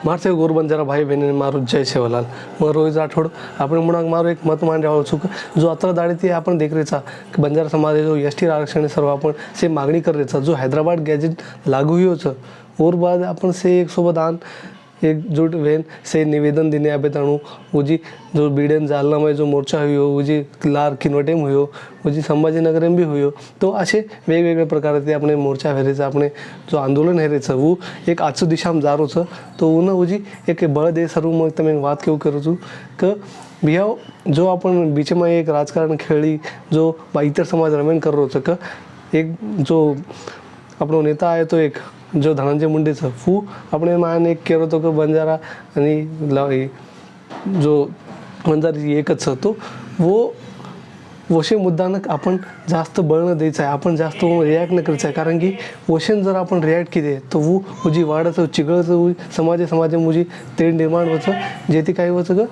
मारसे गोर बंजारा भाई बहन मारू जय सेवालाल मग रोहित राठोड आपण म्हणून मारू एक मत मांडावं चुक जो अत्र दाढी आपण देख रेचा बंजारा समाज जो एस टी आरक्षण सर्व आपण से मागणी कर रेचा जो हैदराबाद गैजेट लागू ही होचं और बाद अपन से एक सोबत आन एकजुट वेन से निवेदन देने आबे ताणू उजी जो बीडन जालना में जो मोर्चा हुई हो उजी लार किनवटे में हुई हो उजी संभाजीनगर में भी हुई हो तो असे वेगवेगळे प्रकारचे अपने मोर्चा हेरेचं अपने जो आंदोलन हेरेचं वो एक आजचं दिशाમાં जा રહ્યું છે તો ઉને ઉજી એક બળ દે સરું મग તમે વાત કેવું કરું છું કે ભૈયા જો आपण बीचમાં एक राजकारण खेळी जो इतर समाज रमेन कर રહ્યો છે કે एक जो આપણો नेता आहे तो एक जो धनंजय मुंडेचं फू આપણે मान एक केलो तो की बंजारा आणि जो बंजारी एकच तो वो वशे मुद्दानं आपण जास्त बळ न द्यायचं आहे आपण जास्त रिॲक्ट न करायचं आहे कारण की वशेन जर आपण रिॲक्ट केले तर वो उजी वाढतं चिघळतं समाज मुजी ते निर्माण व्हायचं जे ती काय व्हायचं ग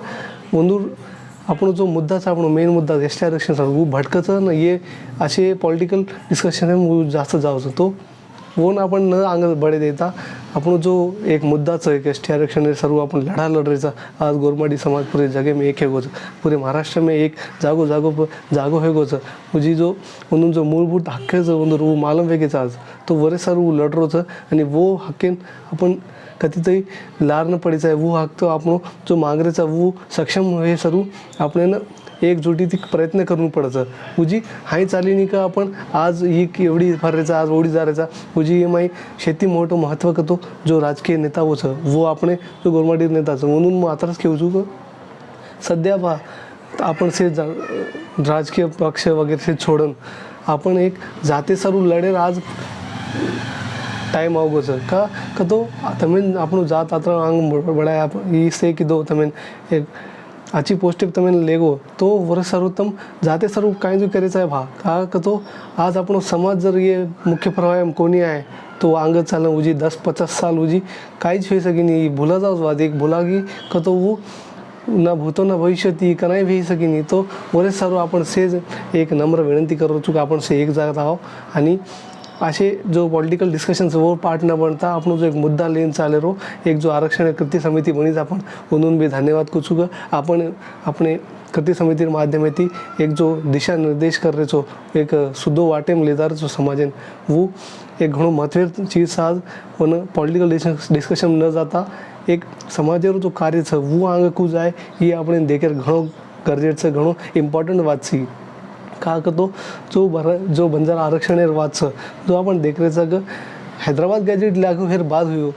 वंदूर आपण जो मुद्दाचा आपण मेन मुद्दा एस टी आरक्षण वो भटकचं न ये असे पॉलिटिकल डिस्कशन जास्त जावचं तो वो ना आपण न अंग बडे देता आपण जो एक मुद्दाचं एक एस टी आरक्षण सर्व आपण लढा लढायचा आज गोरमाडी समाज पूरे जगह में एक है गोच पूरे महाराष्ट्र में एक जागो है गोच मुझी जो म्हणून जो मूलभूत हक्काचं म्हणून वो मालूम वेगेचा आज तो वरे सर वो लढ रोचं आणि वो हक्केन आपण कधीतरी लार न पडायचा आहे वो हक्क तो आपण जो मागरेचा वो सक्षम हे सर्व आपल्याला एकजुटीत प्रयत्न करून पडायचं उजी हाय चाली नाही का आपण आज ही एवढी भरायचा आज ओढी जारायचा उजी माई शेती मोठं महत्त्व करतो जो राजकीय नेता होतं वो आपण जो गोरमाडी नेताचं म्हणून मग आताच घेऊ का सध्या पहा आपण से राजकीय पक्ष वगैरे से छोडून आपण एक जाते सर्व लढेल आज टाइम आवगोच का तो तमें आपण जात आता अंग बढाया ही से की दो तमें एक आची पोस्टिक तमें लेगो तो वर सर्वोत्तम जाते सर्व काय जो करायचं आहे भा का तो आज आपण समाज जर ये मुख्य प्रवाह कोणी आहे तो अंग चालना उजी 10-50 साल उजी काहीच होई सकी नहीं भूला जाओ बात एक भूला की का तो वो ना भूतो ना भविष्य ती का नाही भेई सकी नहीं तो वरे सर्व आपण से एक नम्र विनंती करू चुका आपण से एक जात आहो आणि असे जो पॉलिटिकल डिस्कशन्स वो पार्ट न बनता आपण जो एक मुद्दा लेन चाले रो एक जो आरक्षण कृती समिति बनीच आपण उन्होंने भी धन्यवाद कुछ आपण अपने कृती समिति माध्यमेती एक जो दिशा निर्देश कर रहे छो एक सुधो वाटे में लेदार जो समाजन वो एक घणो महत्व चीज आज उन पॉलिटिकल डिस्कशन न जाता एक समाजेर जो कार्य छ वो आगे कू जाए ये આપણે देखेर घणो गरजेचं घणो इम्पॉर्टंट बात छी का तो जो बंजारा आरक्षण वाच जो आपण देख रहे ग हैदराबाद गॅजेट लागू हेर बाद हुयो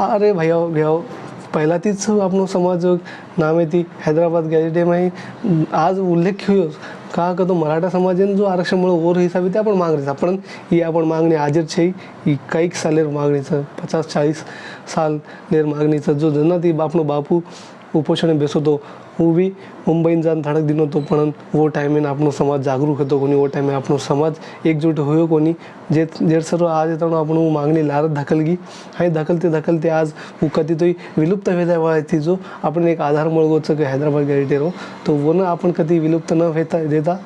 अरे भैया पहिला तीच आपण समाज नाम आहे ती हैदराबाद गॅजेट में आज उल्लेख हुयो का तो मराठा समाजन जो आरक्षण मुळे और हिसाबी ते आपण मागणी आपण ही आपण मागणी हाजर छे ही काही सालेर मागणीचं 50-40 साल लेर मागणीचं जो जन ती आपणो बापू उपोषण बेसतो वो भी मुंबईन जान धडक दिनो तो पण वो टाइम आपणो समाज जागरूक होतो कोणी वो टाइम आपणो समाज एकजूट होयो कोणी जे सर्व आज येतो आपण मागणी लारत धकलगी हाय धकलते आज वो कधी तो विलुप्त होता वळा ती जो आपण एक आधार मळगोच की हैदराबाद गॅजेटेरो तो वो ना आपण कधी विलुप्त न देता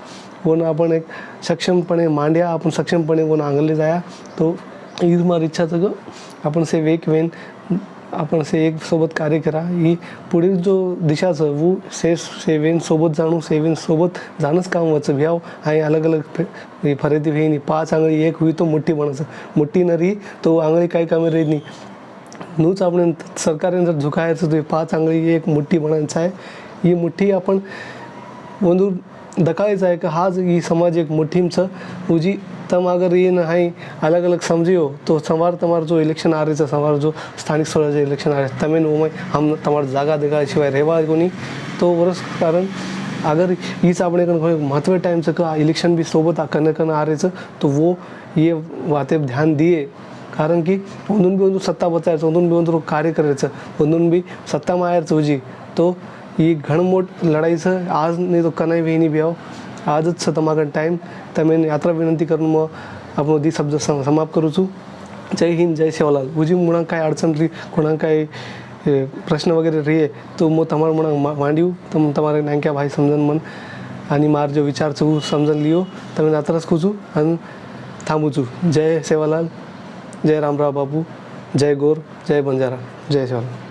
वो ना आपण एक सक्षमपणे मांड्या आपण सक्षमपणे वो आंगले जाया तो ईद मार इच्छाचं ग आपण से वेक वेन आपण से एक सोबत कार्य करा ही पुढील जो दिशाचं वो सेवेन सोबत जाणू सेवेन सोबत जाणंच काम व्हायचं भ्याव आणि अलग अलग फरेती भेनी 5 आंगळी एक हुई तो मुठ्ठी बनायचं मुठ्ठी न रही तो आंगळी काही कामे रही नाही नूच आपण सरकारने जर झुकायचं तो 5 आंगळी एक मुठ्ठी बनायचं आहे ही मुठ्ठी आपण वंदू दकायचं आहे का हाज ही समाज एक मुठ्ठीमचं उजी तम अगर ये न है अलग अलग समझियो तो तमार जो इलेक्शन आ रहे थे समार जो स्थानिक स्वराज इलेक्शन आ रहे तमें वो हम तमार जागा देगा शिवाय रहवा कोनी तो वरस कारण अगर हीच आपण महत्व टाइमचं का इलेक्शन भी सोबत कन आ रहे तो वो ये बातें ध्यान दिए कारण की उन्होंने भी सत्ता बचायचं उन्होंने भी कार्य करायचं उन्होंने भी सत्ता मायाचं उजी तो ये घणमोट लढाईचं आज नाही तो कनाई भी नहीं ब्याव आजच तमागण टाइम तमें यात्रा विनंती करून मग आपण दी शब्द समाप्त करू छू जय हिंद जय सेवालाल उजी मुळांक काय अडचण रही कोणाक काय प्रश्न वगैरे रही तो मग तमार मुळांक मांड्यू તમારે નાંક્યા ભાઈ સમજન મન आणि मार जो विचार छू समजन लियो तमें यात्राच खूचू आणि थांबू छू जय सेवालाल जय रामराव बापू जय गोर जय बंजारा जय सेवालाल।